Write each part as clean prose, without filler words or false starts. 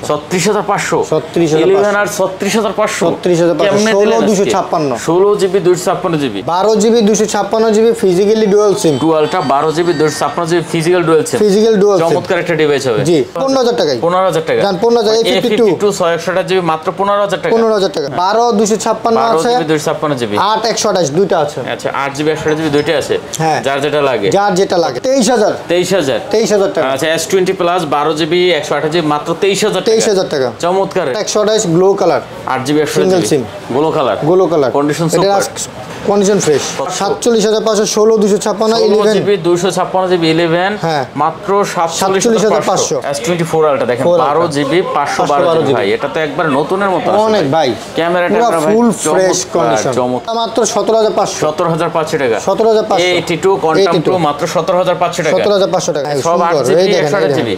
36500 36500 11 আর 36500 16256 16GB 256GB 12GB 256GB physically dual SIM ডুয়ালটা 12GB 256GB physical dual SIM চমৎকার একটা ডিভাইস হবে জি 15000 টাকা 15000 টাকা জান 15000 A52 668GB মাত্র 15000 টাকা 15000 টাকা 12 256 আছে 12GB 256GB 8 128 দুইটা আছে আচ্ছা 8GB 128GB দুইটা আছে যার যেটা লাগে 23000 টাকা আচ্ছা S20 প্লাস 12GB 128GB মাত্র 23000 টাকা চমৎকার 128 glow colour 8GB 128GB single SIM glow colour condition super condition fresh 47500 16 256 11GB 256GB 11 মাত্র 47500 S24 আলটা দেখেন 12GB 512GB ভাই এটা তো একবার নতুনের মতো অনেক ভাই ক্যামেরাটা পুরো ফুল ফ্রেশ কন্ডিশন মাত্র 17500 টাকা 17500 A82 কোয়ান্টাম প্রো মাত্র 17500 টাকা 17500 টাকা সব 8GB 128GB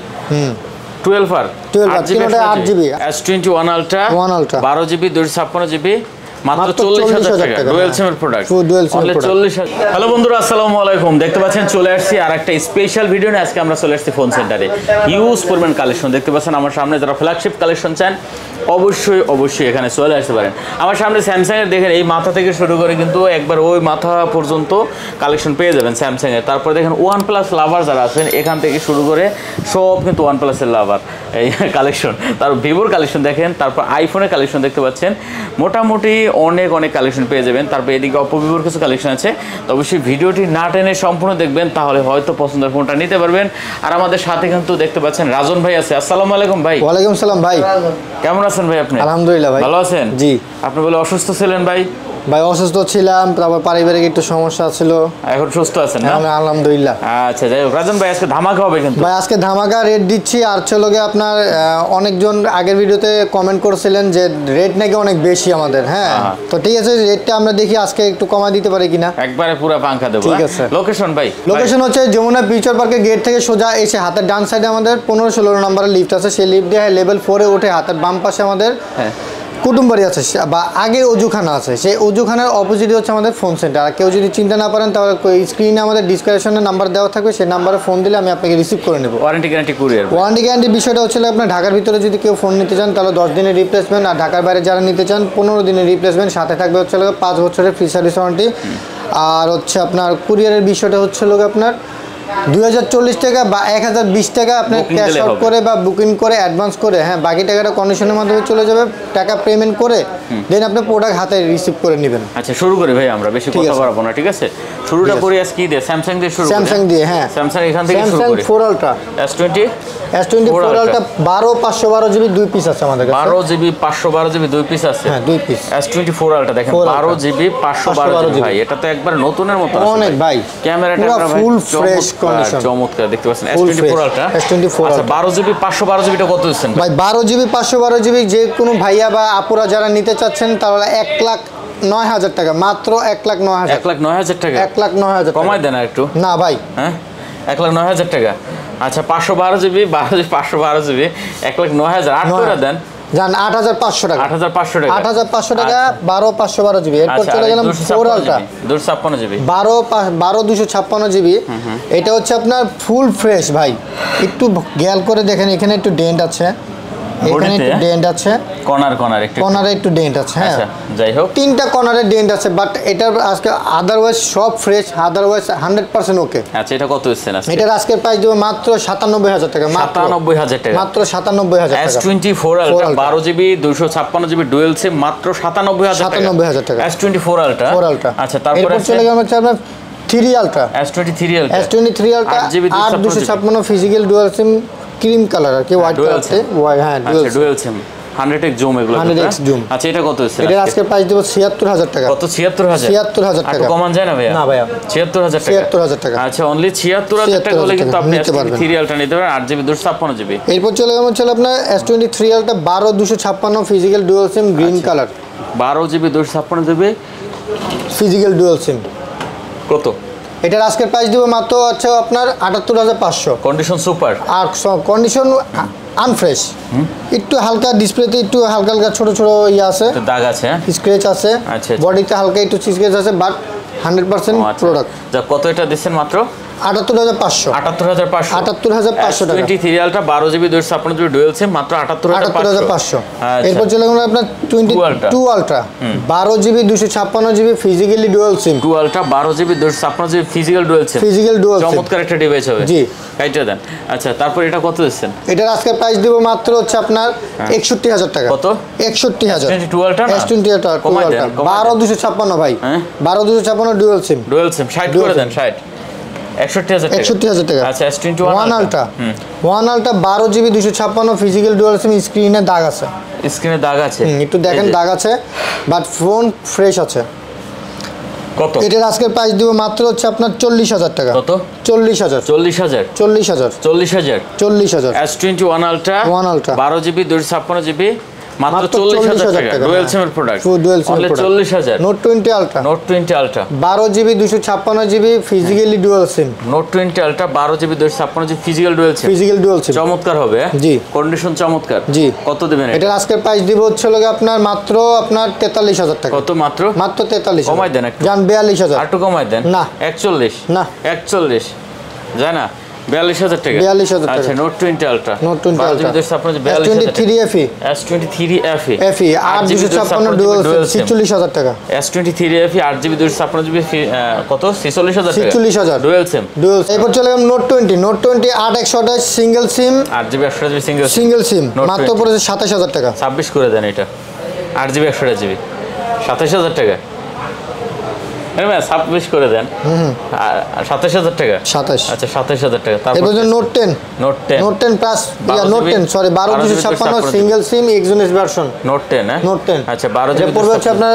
12 আর 8GB S21 ultra 12GB 256GB মাত্র 40000 টাকা ডুয়াল সিমের প্রোডাক্ট অনলি 40000 হ্যালো বন্ধুরা আসসালামু আলাইকুম দেখতে পাচ্ছেন চলে আসছি আরেকটা স্পেশাল ভিডিও নিয়ে আজকে আমরা চলে আসছি ফোন সেন্টারে হিউজ পরিমাণ কালেকশন দেখতে পাচ্ছেন আমার সামনে যারা ফ্ল্যাগশিপ কালেকশন চান অবশ্যই এখানে চলে আসতে পারেন আমার সামনে স্যামসাং এর দেখেন এই মাথা থেকে শুরু করে কিন্তু একবার ওই মাথা পর্যন্ত কালেকশন পেয়ে যাবেন স্যামসাং এর তারপর দেখেন OnePlus লাভার যারা আছেন এখান থেকে শুরু করে সব কিন্তু OnePlus এর লাভার এই কালেকশন তারপর ভিভোর কালেকশন দেখেন তারপর আইফোনের কালেকশন দেখতে পাচ্ছেন মোটামুটি অনেক কালেকশন পেয়ে যাবেন তারপর এদিকে অপো ভিভোর কিছু কালেকশন আছে তো অবশ্যই ভিডিওটি না টেনে সম্পূর্ণ দেখবেন তাহলে হয়তো পছন্দের ফোনটা নিতে পারবেন আর আমাদের সাথে কিন্তু দেখতে পাচ্ছেন রাজন ভাই আছে আসসালামু আলাইকুম ভাই ওয়ালাইকুম সালাম ভাই কেমন আছেন ভাই আপনি আলহামদুলিল্লাহ ভাই ভালো আছেন জি আপনি বলে অসুস্থ ছিলেন ভাই অসুস্থ ছিলাম তারপর পারিবারিক একটু সমস্যা ছিল এখন সুস্থ আছেন না আলহামদুলিল্লাহ আচ্ছা যাই হোক রাজন ভাই আজকে ধামাকা হবে কিন্তু ভাই আজকে ধামাকা রেট দিচ্ছি আর চলোগে আপনার অনেকজন আগের ভিডিওতে কমেন্ট করেছিলেন যে রেট নাকি অনেক বেশি আমাদের তো ঠিক আছে রেটটা আমরা দেখি আজকে একটু কমা দিতে পারি কিনা একবারে পুরো পাঙ্খা দেব ঠিক আছে লোকেশন ভাই লোকেশন হচ্ছে যমুনা ফিউচার পার্কের গেট থেকে সোজা এসে হাতের ডান সাইডে আমাদের 15-16 নম্বরের লিফট আছে সেই লিফট দিয়ে লেভেল 4 এ উঠে হাতের বাম পাশে আমাদের কুটুমবাড়ি আছে বা আগে অজুখানা আছে সেই অজুখানার অপোজিটে হচ্ছে আমাদের ফোন সেন্টার আর কেউ যদি চিন্তা না পারেন তাহলে স্ক্রিনে আমাদের ডিসক্রিপশনে নাম্বার দেওয়া থাকবে সেই নাম্বারে ফোন দিলে আমি আপনাকে রিসিভ করে নেব ওয়ারেন্টি গ্যারান্টির বিষয়টা হচ্ছে আপনার ঢাকার ভিতরে যদি কেউ ফোন নিতে চান তাহলে 10 দিনের রিপ্লেসমেন্ট আর ঢাকার বাইরে যারা নিতে চান 15 দিনের রিপ্লেসমেন্ট সাথে থাকবে হচ্ছে 5 বছরের ফ্রি সার্ভিস ওয়ারেন্টি আর হচ্ছে আপনার কুরিয়ারের বিষয়টা হচ্ছে আপনার 2040 টাকা বা 1020 টাকা আপনি ক্যাশ আউট করে বা বুকিং করে অ্যাডভান্স করে বাকি টাকাটা কন্ডিশনের মাধ্যমে চলে যাবে টাকা পেমেন্ট করে দেন আপনি প্রোডাক্ট হাতে রিসিভ করে নেবেন আচ্ছা শুরু করি ভাই আমরা বেশি কথা বলবো না ঠিক আছে শুরুটা করি আজকে কি দিয়ে স্যামসাং দিয়ে শুরু স্যামসাং দিয়ে স্যামসাং এখান থেকে শুরু করি Samsung 4 ultra S24 ultra 12/512GB দুই পিস আছে আমাদের কাছে 12GB 512GB দুই পিস আছে দুই পিস S24 আলট্রা দেখেন 12GB 512GB ভাই এটা তো একবার নতুনের মতো আছে অনেক ভাই ক্যামেরাটা পুরো ফুল ফ্রেশ কন্ডিশন চমৎকার দেখতে পাচ্ছেন S24 আলট্রা আচ্ছা 12GB 512GB টা কত দিচ্ছেন ভাই 12GB 512GB যে কোনো ভাইয়া বা আপুরা যারা নিতে চাচ্ছেন তাহলে 1,09,000 টাকা মাত্র 1,09,000 1,09,000 টাকা 1,09,000 কমাই দেন একটু না ভাই 1,09,000 টাকা আচ্ছা 512GB 512GB 1,09,000 8 করে দেন জান 8,500 টাকা 8,500 টাকা 8,500 টাকা 12/512GB এরপর চলে গেলাম 4 আলট্রা 256GB 12/256GB এটা হচ্ছে আপনার ফুল ফ্রেশ ভাই একটু খেয়াল করে দেখেন এখানে একটু ডেন্ট আছে এখানে একটু ডেন্ট আছে কর্নারে একটু ডেন্ট আছে আচ্ছা যাই হোক তিনটা কর্নারে ডেন্ট আছে বাট এটা আজকে আদারওয়াইজ সব ফ্রেশ আদারওয়াইজ 100% ওকে আচ্ছা এটা কত হচ্ছে না এটার আজকের প্রাইস দেব মাত্র 97,000 টাকা 97,000 টাকা মাত্র 97,000 টাকা S24 ultra 12GB 256GB dual SIM মাত্র 97,000 টাকা S24 আলট্রা আচ্ছা তারপরে চলে গেলাম হচ্ছে আপনার 3 ultra S23 ultra 8/256 physical dual SIM cream colour আর কি হোয়াইট কালারতে ডুয়াল সিম 100x জুম এগুলো 100x জুম আচ্ছা এটা কত হচ্ছে এটা আজকে প্রাইস দেব 76000 টাকা কত 76000 টাকা কমান যায় না ভাইয়া না ভাইয়া 76000 টাকা আচ্ছা অনলি 76000 টাকা হলে কিন্তু আপনি S23 আলট্রা নিতে পারেন 8GB 256GB এরপর চলে গেলাম হচ্ছে আপনার S23 ultra 12256 physical dual SIM green colour 12GB 256GB physical dual SIM কত এটার আজকের প্রাইস দেব মাত্র হচ্ছে আপনার 78,500 কন্ডিশন সুপার আর কন্ডিশন আনফ্রেশ একটু হালকা ডিসপ্লেতে একটু হালকা ছোট আছে দাগ আছে স্ক্র্যাচ আছে বডিতে হালকা একটু স্ক্র্যাচ আছে বাট 100% প্রোডাক্ট যা কত এটা দিচ্ছেন মাত্র 78500 78500 টাকা। 23 ultra 12GB 256GB dual SIM মাত্র 78500। এরপর চলে গেল আপনার 22 ultra 12GB 256GB physically dual SIM. 2 ultra 12GB 256GB physical dual SIM. চমৎকার একটা ডিভাইস হবে। জি কাইটা দেন। আচ্ছা তারপর এটা কত দিচ্ছেন? এটার আজকে প্রাইস দিব মাত্র হচ্ছে আপনার 61000 টাকা। কত? 61000। S22 আলট্রা না? S20 আলট্রা 12256 ভাই। 12256 ডুয়াল সিম। 60 করে দেন 60। 61000 টাকা। আচ্ছা S21 ultra 12GB 256 physical dual সিম। স্ক্রিনে দাগ আছে। একটু দেখেন দাগ আছে, বাট ফোন ফ্রেশ আছে। কত? এটার আজকের প্রাইস দিব মাত্র হচ্ছে আপনার 40000 টাকা। কত? 40000। S21 আলট্রা 12GB 256GB মাত্র 40000 টাকা। ডুয়াল সিমের প্রোডাক্ট। তাহলে 40000। Note 20 ultra 12GB 256GB physically dual SIM. Note 20 ultra 12GB 256GB physical dual SIM. চমৎকার হবে। জি কন্ডিশন চমৎকার। জি। কত দিবেন এটা? এটার আজকের প্রাইস দিব হচ্ছে আপনার মাত্র 43000 টাকা। কত মাত্র? মাত্র 43। কমাই দেন একটু। জান 42000। একটু কমাই দেন। না 41। না 41 যায় না। 42000 টাকা। 42000 টাকা। আচ্ছা note 20 ultra. Note 20 ultra S23 FE। S23 FE 856 dual SIM 46000 টাকা। S23 FE 8GB 256GB কত? 46000 টাকা। 46000 ডুয়াল সিম। এরপর চলে গেলাম নোট 20 8128 সিঙ্গেল সিম। 8GB 128GB সিঙ্গেল সিম মাত্র পড়েছে 27000 টাকা। 26 করে দেন এটা। 8GB 128GB 27000 টাকা। 26 করে দেন। 27000 টাকা। 27। আচ্ছা 27000 টাকা। তারপর note 10 plus note 10 sorry 12256 single SIM Exynos version. Note 10 হ্যাঁ। নোট 10 আচ্ছা 12GB পড়বে হচ্ছে আপনার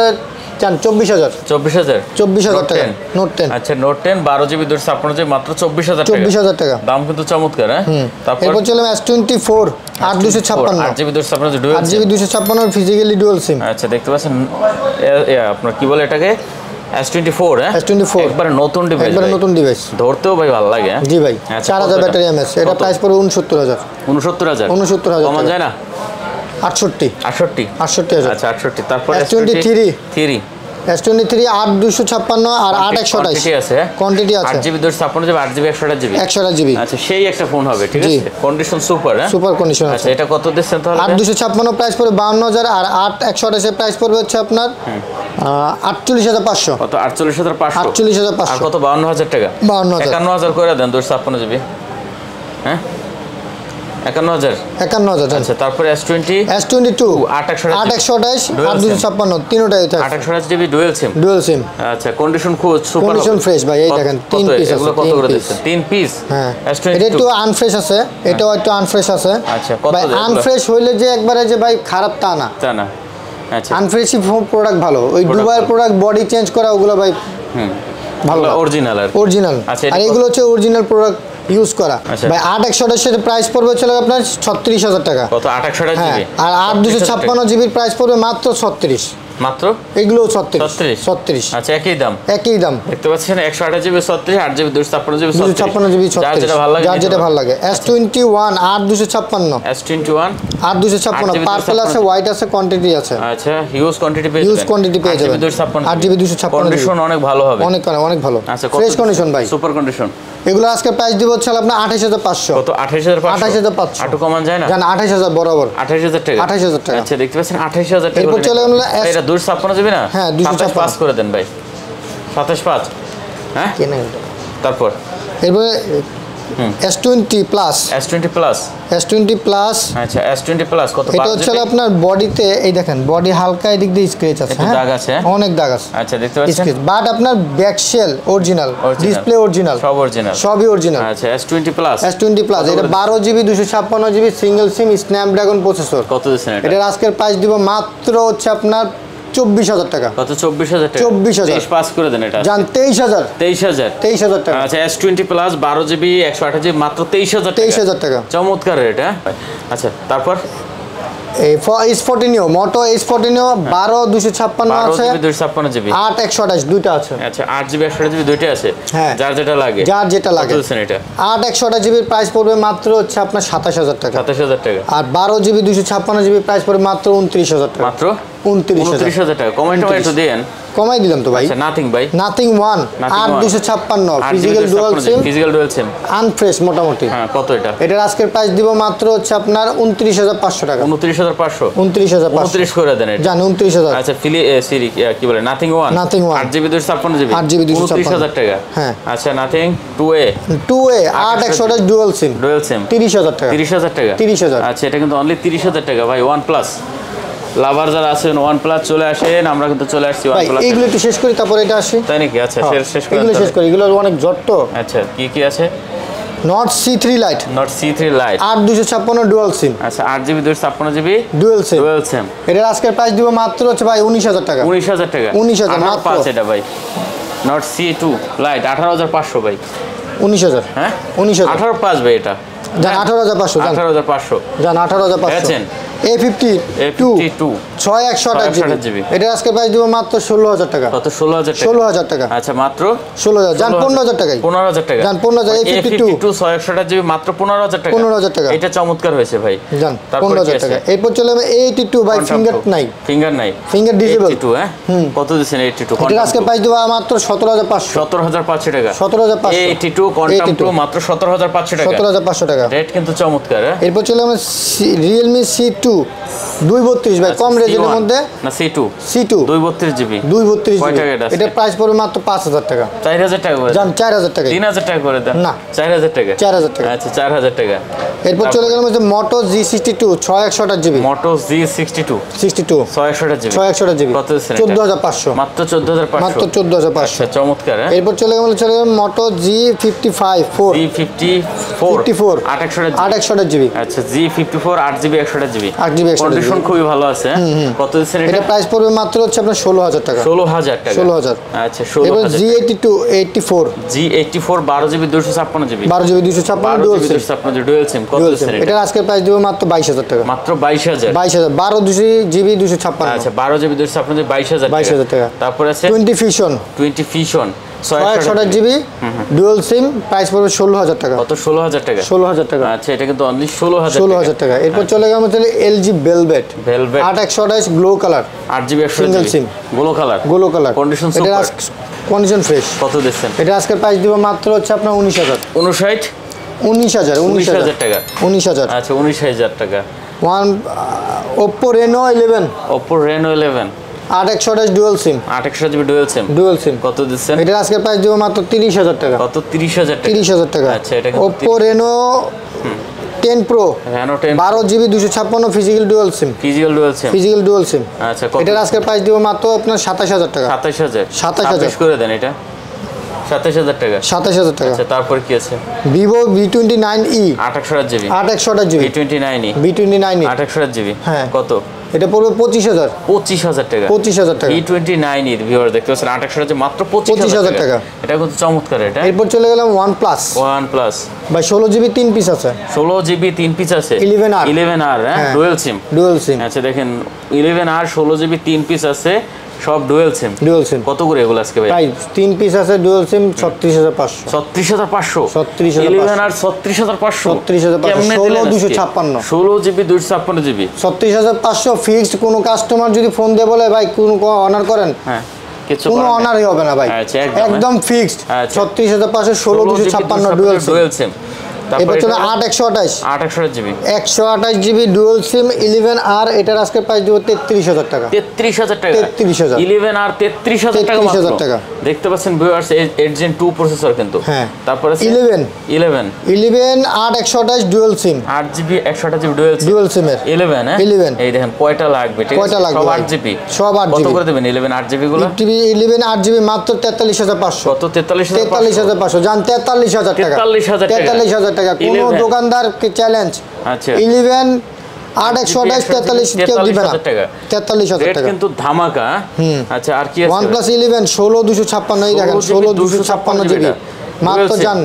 24000 টাকা। নোট 10 আচ্ছা নোট 10 12GB 256GB মাত্র 24000 টাকা। দাম কিন্তু চমৎকার হ্যাঁ। তারপর এরপর চলে S24 8256 8GB 256 dual 8GB 256 physically dual সিম। আচ্ছা দেখতে পাচ্ছেন আপনার কি বলে এটাকে S24 হ্যাঁ। S24 একবারে নতুন ডিভাইস ধরতেও ভাই ভালো লাগে। জি ভাই 4000 ব্যাটারি এমএস। এটা প্রাইস পড়বে 69000 কমান যায় না। 68 68000। আচ্ছা 68। তারপর S23 8256 আর 8128 কোয়ান্টিটি আছে। 8GB 256GB 8GB 128GB। আচ্ছা সেই একটা ফোন হবে ঠিক আছে। কন্ডিশন সুপার হ্যাঁ। সুপার কন্ডিশন আছে। আচ্ছা এটা কত দিচ্ছেন তাহলে? 8256 প্রাইস পড়বে 52000 আর 8128 এর প্রাইস পড়বে হচ্ছে আপনার 48500। কত? 48500। আর কত? 52000 টাকা। 51000 করে দেন 256GB হ্যাঁ। 51000। আচ্ছা তারপরে S22 828 8256 তিনটাই আছে। 828GB dual SIM. আচ্ছা কন্ডিশন খুব সুপার কন্ডিশন ফ্রেশ ভাই। এই দেখেন 3 পিস আছে। এগুলো কত করে দিচ্ছেন? 3 পিস হ্যাঁ। S22 এটা একটু আনফ্রেশ আছে, এটাও একটু আনফ্রেশ আছে। আচ্ছা কত? ভাই আনফ্রেশ হইলে যে একবারে যে ভাই খারাপ তা না। আচ্ছা আনফ্রেশই প্রোডাক্ট ভালো। ওই দুবাইয়ের প্রোডাক্ট বডি চেঞ্জ করা ওগুলো ভাই ভালো অরিজিনাল আর এগুলো হচ্ছে অরিজিনাল প্রোডাক্ট ইউজ করা। ভাই 8128 এর প্রাইস পড়বে হচ্ছে আপনার 36000 টাকা। কত? 8128GB। আর 8256GB এর প্রাইস পড়বে মাত্র 36। মাত্র এগুলো 36। আচ্ছা একই দাম দেখতে পাচ্ছেন। 128GB 36 8GB 256GB 256GB যার যেটা ভালো লাগে। S21 8256 8256 পার্পল আছে, হোয়াইট আছে, কোয়ান্টিটি আছে। আচ্ছা হিউজ কোয়ান্টিটি পেয়ে যাবেন। 8GB 256 কন্ডিশন অনেক ভালো হবে। অনেক ভালো। আচ্ছা ফ্রেশ কন্ডিশন ভাই, সুপার কন্ডিশন। এগুলো আজকে প্রাইস দিব হচ্ছে আপনার 28500। কত? 28500। একটু কমান যায় না? জান 28000 বরাবর 28000 টাকা। 28000 টাকা। আচ্ছা দেখতে পাচ্ছেন 28000 টাকা। এরপর চলে গেল এটা 256GB না? হ্যাঁ 256 করে দেন ভাই। 275 হ্যাঁ। তারপর এরপরে S20 প্লাস আচ্ছা S20 প্লাস কত? এটা হচ্ছে আপনার বডিতে এই দেখেন বডি হালকা এদিক দিয়ে স্ক্র্যাচ আছে। হ্যাঁ দাগ আছে, অনেক দাগ আছে। আচ্ছা দেখতে পাচ্ছেন। বাট আপনার back shell original, display original, সবই অরিজিনাল। আচ্ছা S20 প্লাস এটা 12GB 256GB সিঙ্গেল সিম স্ন্যাপড্রাগন প্রসেসর। কত দিচ্ছেন এটা? এটার আজকের প্রাইস দিব মাত্র হচ্ছে আপনার 24000 টাকা। কত? 24000 টাকা। 24000 পাস করে দেন এটা। জান 23000 টাকা। আচ্ছা S20 প্লাস 12GB 128GB মাত্র 23000 টাকা। চমৎকার রেট হ্যাঁ। আচ্ছা তারপর এই S40 নিও মোটো S40 নিও 12256 আছে, 256GB 8128 দুইটা আছে। আচ্ছা 8GB 128GB দুইটা আছে। হ্যাঁ যার যেটা লাগে কত দিচ্ছেন এটা? 8128GB এর প্রাইস পড়বে মাত্র হচ্ছে আপনার 27000 টাকা। 27000 টাকা। আর 12GB 256GB প্রাইস পড়বে মাত্র 29000 টাকা। মাত্র 29,000 টাকা। কমেন্ট একটু দেন। কমাই দিলাম তো ভাই। আচ্ছা নাথিং ভাই, নাথিং 1 8256 ফিজিক্যাল ডুয়াল সিম আনফ্রেশ মোটামুটি। হ্যাঁ কত এটা? এটার আজকের প্রাইস দিব মাত্র হচ্ছে আপনার 29,500 টাকা। 29,500 29,500 করে দেন এটা। জান 29,000। আচ্ছা সিরি কি বলে নাথিং 1 8GB 256GB 29,000 টাকা। হ্যাঁ আচ্ছা নাথিং 2A 8128 ডুয়াল সিম 30,000 টাকা। 30,000 টাকা। 30,000। আচ্ছা এটা কিন্তু অনলি 30,000 টাকা ভাই। OnePlus লাভার যারা আছেন OnePlus চলে আসেন, আমরা কিন্তু চলে আসছি OnePlus। এইগুলো একটু শেষ করি তারপরে এটা আসি। তাই নাকি? আচ্ছা শেষ করি। এগুলো শেষ করি, এগুলো অনেক জট তো। আচ্ছা কি আছে? Nord C3 Lite 8256 dual SIM. আচ্ছা 8GB 256GB ডুয়াল সিম। সিম। এটার আজকের প্রাইস দিব মাত্র হচ্ছে ভাই 19,000 টাকা। 19,000 টাকা। 19,000 মাত্র। 5 এটা ভাই Nord C2 Lite 18,500 ভাই। 19,000 হ্যাঁ 19,000 18,500 ভাই এটা। জান 18,500 জান 18,500 জান 18,500 A52 6128GB। এটা আজকে প্রাইস দিব মাত্র 16,000 টাকা। কত? 16,000 টাকা। 16,000 টাকা। আচ্ছা মাত্র 16,000 জান 15,000 টাকায়। 15,000 টাকা। জান 15,000 A52 6128GB মাত্র 15,000 টাকা। 15,000 টাকা। এটা চমৎকার হয়েছে ভাই। জান 15,000 টাকা। এরপর চলে আমি A82 ভাই ফিঙ্গার নাই। Finger disable. 82 হ্যাঁ কত দিবেন 82? এটা আজকে প্রাইস দিব মাত্র 17,500 17,500 টাকা। 17,500 A82 কোয়ান্টাম প্রো মাত্র 17,500 টাকা। 17,500 টাকা। রেট কিন্তু চমৎকার। হ্যাঁ এরপর চলে আমি Realme C2 232 ভাই কম রেঞ্জের মধ্যে না C2 232GB 232 এটা প্রাইস পড়বে মাত্র 5,000 টাকা। 4,000 টাকা করে জান 4,000 টাকা 3,000 টাকা করে দেন না 4,000 টাকা 4,000 টাকা আচ্ছা 4,000 টাকা। এরপর চলে গেলাম হচ্ছে Moto G62 6128GB Moto G62 6128GB 6128GB কত দিচ্ছেন? 14,500 মাত্র 14,500 মাত্র 14,500 আচ্ছা চমৎকার। এরপর চলে গেলাম Moto G55 G54 828GB আচ্ছা G54 8GB 128GB 8GB condition খুবই ভালো আছে। কত দিচ্ছেন এটা? এটা প্রাইস পড়বে মাত্র হচ্ছে আপনার 16,000 টাকা। 16,000 টাকা 16,000 আচ্ছা 16,000 G82 84 G84 12GB 256GB 12GB 256 dual SIM কত দিচ্ছেন এটা? এটা আজকের প্রাইস দিব মাত্র 22,000 টাকা। মাত্র 22,000 12GB 256 আচ্ছা 12GB 256 22,000 টাকা। তারপরে আছে 20 Fusion 128GB dual SIM price পড়বে 16,000 টাকা। কত? 16,000 টাকা 16,000 টাকা আচ্ছা এটা কিন্তু অনলি 16,000 টাকা। এরপর চলে গেলাম তাহলে LG Velvet 8128 glow colour 8GB single SIM glow colour condition super condition fresh. কত দিচ্ছেন? এটা আজকে প্রাইস দিব মাত্র হচ্ছে আপনার 19,000 টাকা 19,000 আচ্ছা 19,000 টাকা। Oppo Reno 11 8128 dual SIM 828GB dual SIM কত দিচ্ছেন? এটা আজকে প্রাইস দিব মাত্র 30,000 টাকা। কত? 30,000 টাকা আচ্ছা এটা Oppo Reno 10 Pro 12GB 256 physical dual সিম আচ্ছা এটার আজকে প্রাইস দিব মাত্র আপনার 27,000 টাকা। 27,000 করে দেন এটা 27,000 টাকা 27,000 টাকা। আচ্ছা তারপর কি আছে? Vivo V29e 828GB V29e V29e 828GB হ্যাঁ কত? এটা পড়বে 25,000 টাকা 25,000 টাকা V29e ভিউয়ার দেখতে পাচ্ছেন 28,000 মাত্র 25,000 টাকা। এটা কিন্তু চমৎকার। এটা এরপর চলে গেলাম OnePlus ভাই 16GB 3 পিস আছে 16GB 3 পিস আছে 11R হ্যাঁ ডুয়াল সিম আচ্ছা দেখেন 11R 16GB 3 পিস আছে সব ডুয়াল সিম কত করে এগুলো আজকে ভাই? 3 পিস আছে ডুয়াল সিম 36,500 11R 36,500 কেমনে দিলেন? 16GB 256GB 36,500 fixed. কোন কাস্টমার যদি ফোন দিয়ে বলে ভাই কোন অনার করেন হ্যাঁ কোনো অনারই হবে না ভাই একদম ফিক্সড 36,500 16,256 ডুয়াল সিম এবার চলে 8128GB 128GB dual SIM 11R এটার আজকে প্রাইস দিব 33,000 টাকা 33,000 11R 33,000 টাকা দেখতে পাচ্ছেন ভিউয়ার্স Gen 2 প্রসেসর কিন্তু হ্যাঁ তারপরে 11 128 dual SIM 8GB 128GB dual সিমের 11 হ্যাঁ 11 এই দেখেন কয়টা লাগবে ঠিক আছে সব 8GB কত করে দিবেন 11 8GB গুলো 11 8GB মাত্র 43,500 কত 43,500 জান 43,000 টাকা 43,000 টাকা কোন দোকানদারকে চ্যালেঞ্জ আচ্ছা 11 828 43 কেউ দিবে না 43,000 টাকা কিন্তু ধামাকা আচ্ছা আর কি আছে OnePlus 11 16,256 এই দেখেন 16,256GB মাত্র জান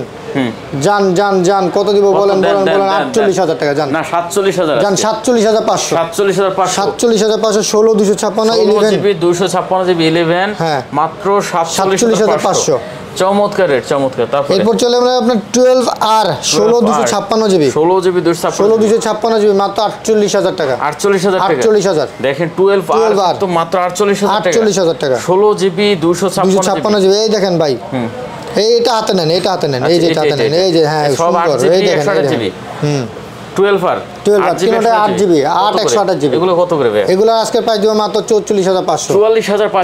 জান জান জান কত দিব বলেন বলেন বলেন 48000 টাকা জান না 47000 জান 47500 47500 16256 11 জিবি 256 জিবি 11 মাত্র 47500 চমৎকার রেট চমৎকার। তারপর এরপর চলে আমরা আপনার 12R 16256 জিবি 16 জিবি 256 জিবি মাত্র 48000 টাকা 48000 দেখেন 12R তো মাত্র 48000 টাকা 16 জিবি 256 জিবি এই দেখেন ভাই এইটা হাতে নেন এই যে হাতে নেন এই যে হ্যাঁ সব 8 GB 128 GB 12R 8 GB 8 128 GB এগুলো কত করে ভাই? এগুলো আজকে প্রাইস দিব মাত্র 44500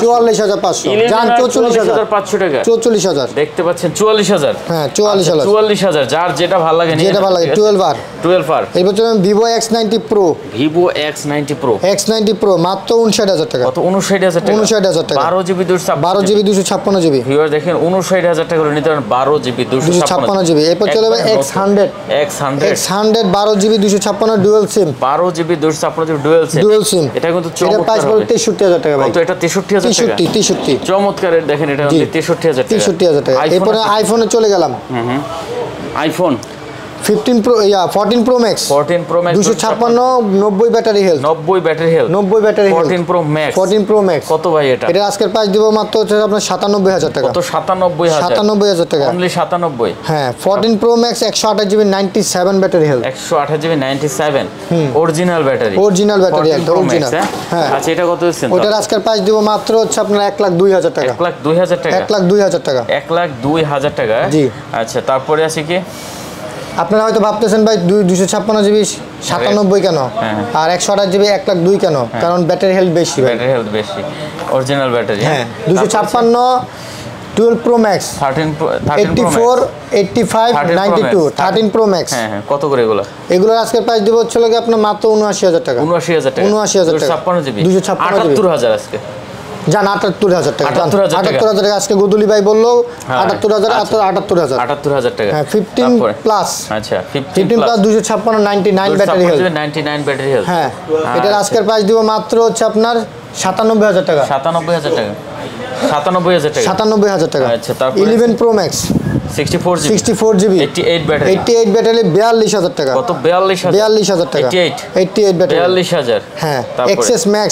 44500 জান 44500 টাকা 44000 দেখতে পাচ্ছেন 44000 হ্যাঁ 44000 যার যেটা ভালো লাগে নিয়ে যেটা ভালো লাগে 12R এরপর চলুন Vivo X90 Pro X90 Pro মাত্র 59000 টাকা কত 59000 টাকা 59000 টাকা 12 জিবি 256 জিবি ভিউয়ার দেখেন 59000 টাকা করে নিতে পারেন 12 জিবি 256 জিবি এরপর চলে X100 12 GB 256 dual SIM 12 GB 256 GB dual SIM এটা কিন্তু চমৎকার প্রাইস পড়বে 63000 টাকা ভাই তো এটা 63000 টাকা 63 চমৎকার দেখেন এটা 63000 টাকা এরপরে আইফোনে চলে গেলাম iPhone 15 Pro 14 Pro Max 256 90 battery health 90 battery 14 Pro Max কত ভাই এটা আজকের প্রাইস দিব মাত্র হচ্ছে আপনার 97000 টাকা কত 97000 টাকা অনলি 97 হ্যাঁ 14 Pro Max 128 GB 97 battery health 128 GB 97 original battery health original হ্যাঁ আচ্ছা এটা কত দিচ্ছেন ওটার আজকের প্রাইস দিব মাত্র হচ্ছে আপনার 1,02,000 টাকা 1,02,000 টাকা 1,02,000 টাকা 1,02,000 টাকা জি আচ্ছা তারপরে আছে কি আপনারা হয়তো ভাবতেছেন ভাই 256 জিবি 97 কেন আর 128 জিবি 1,02,000 কেন কারণ ব্যাটারি হেলথ বেশি অরিজিনাল ব্যাটারি হ্যাঁ 256 12 Pro Max 84 85 92 13 Pro Max হ্যাঁ কত করে এগুলোর আজকের প্রাইস দিব হচ্ছে লাগে আপনার মাত্র 79000 টাকা 79000 টাকা 256 জিবি 78000 আজকে জান 78000 টাকা 78000 টাকা আজকে গোদুলি ভাই বললো 78000 টাকা হ্যাঁ 15 প্লাস আচ্ছা 15 plus 256 99 battery health 99 battery health হ্যাঁ এটার আজকের প্রাইস দিব মাত্র হচ্ছে আপনার 97000 টাকা 97000 টাকা আচ্ছা তারপর 11 Pro Max 64 জিবি 88 ব্যাটারি 42000 টাকা কত 42000 টাকা 88 ব্যাটারি 42000 হ্যাঁ XS Max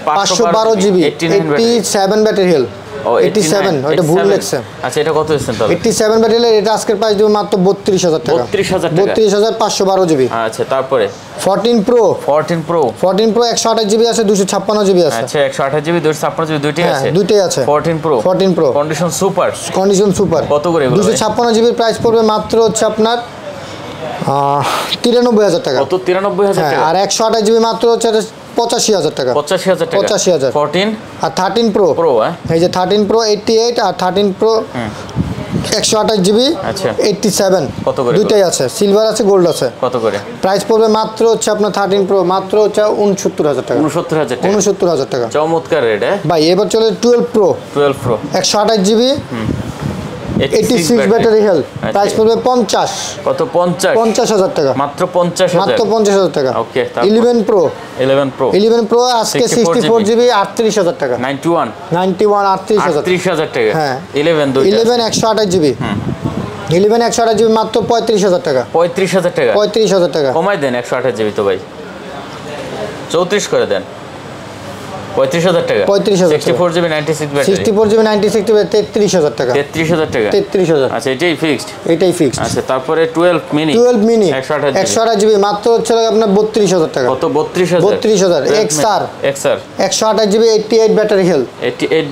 512 GB 87 battery health 87 ওটা ভুল লেখছে আচ্ছা এটা কত দিচ্ছেন তাহলে 87 ব্যাটারি এটা আজকের প্রাইস দিব মাত্র 32000 টাকা 32512 জিবি আচ্ছা তারপরে 14 Pro 128 জিবি আছে 256 জিবি আছে আচ্ছা 128 জিবি 256 জিবি দুইটাই আছে 14 Pro কন্ডিশন সুপার কত করে 256 জিবির প্রাইস পড়বে মাত্র হচ্ছে আপনার 93000 টাকা কত 93000 টাকা আর 128 জিবি মাত্র হচ্ছে 85000 টাকা 85000 14 আর 13 Pro এই যে 13 Pro 88 আর 13 Pro 128 জিবি আচ্ছা 87 কত করে দুইটাই আছে সিলভার আছে গোল্ড আছে কত করে প্রাইস পড়বে মাত্র হচ্ছে আপনার 13 Pro মাত্র হচ্ছে 69000 টাকা 69000 টাকা চমৎকার রেট ভাই এবার চলে 12 Pro 128 GB 86 battery health price পড়বে 50 কত 50000 টাকা মাত্র 50000 টাকা ওকে 11 Pro আজকে 64 জিবি 38000 টাকা 91 38000 টাকা হ্যাঁ 11 128 জিবি 128 জিবি মাত্র 35000 টাকা 35000 টাকা কমাই দেন 128 জিবি তো ভাই 34 করে দেন 35000 টাকা 64 জিবি 96 ব্যাটারি 64 জিবি 96 ব্যাটারি 33000 টাকা 33000 আচ্ছা এটাই ফিক্সড আচ্ছা তারপরে 12 মিনি 128 জিবি মাত্র হচ্ছে আপনার 32000 টাকা কত 32000 XR 128 GB 88 battery health 88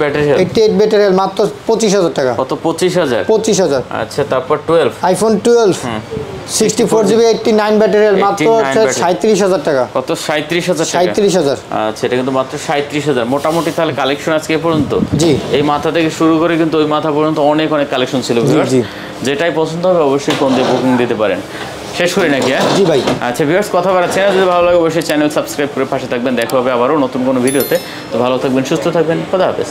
battery health মাত্র 25000 টাকা কত 25000 আচ্ছা তারপর 12 আইফোন 12 64 জিবি 89 ব্যাটারি হেলথ মাত্র 37000 টাকা কত 37000 আচ্ছা এটা কিন্তু মাত্র 37000 মোটামুটি তাহলে কালেকশন আজকে পর্যন্ত জি এই মাথা থেকে শুরু করে কিন্তু ওই মাথা পর্যন্ত অনেক কালেকশন ছিল জি যেটাই পছন্দ হবে অবশ্যই কোন দিয়ে বুকিং দিতে পারেন শেষ করি নাকি জি ভাই আচ্ছা ভিউয়ার্স কথা বাড়াচ্ছি না যদি ভালো লাগে অবশ্যই চ্যানেল সাবস্ক্রাইব করে পাশে থাকবেন দেখা হবে আবারও নতুন কোনো ভিডিওতে তো ভালো থাকবেন সুস্থ থাকবেন খোদা হাফেজ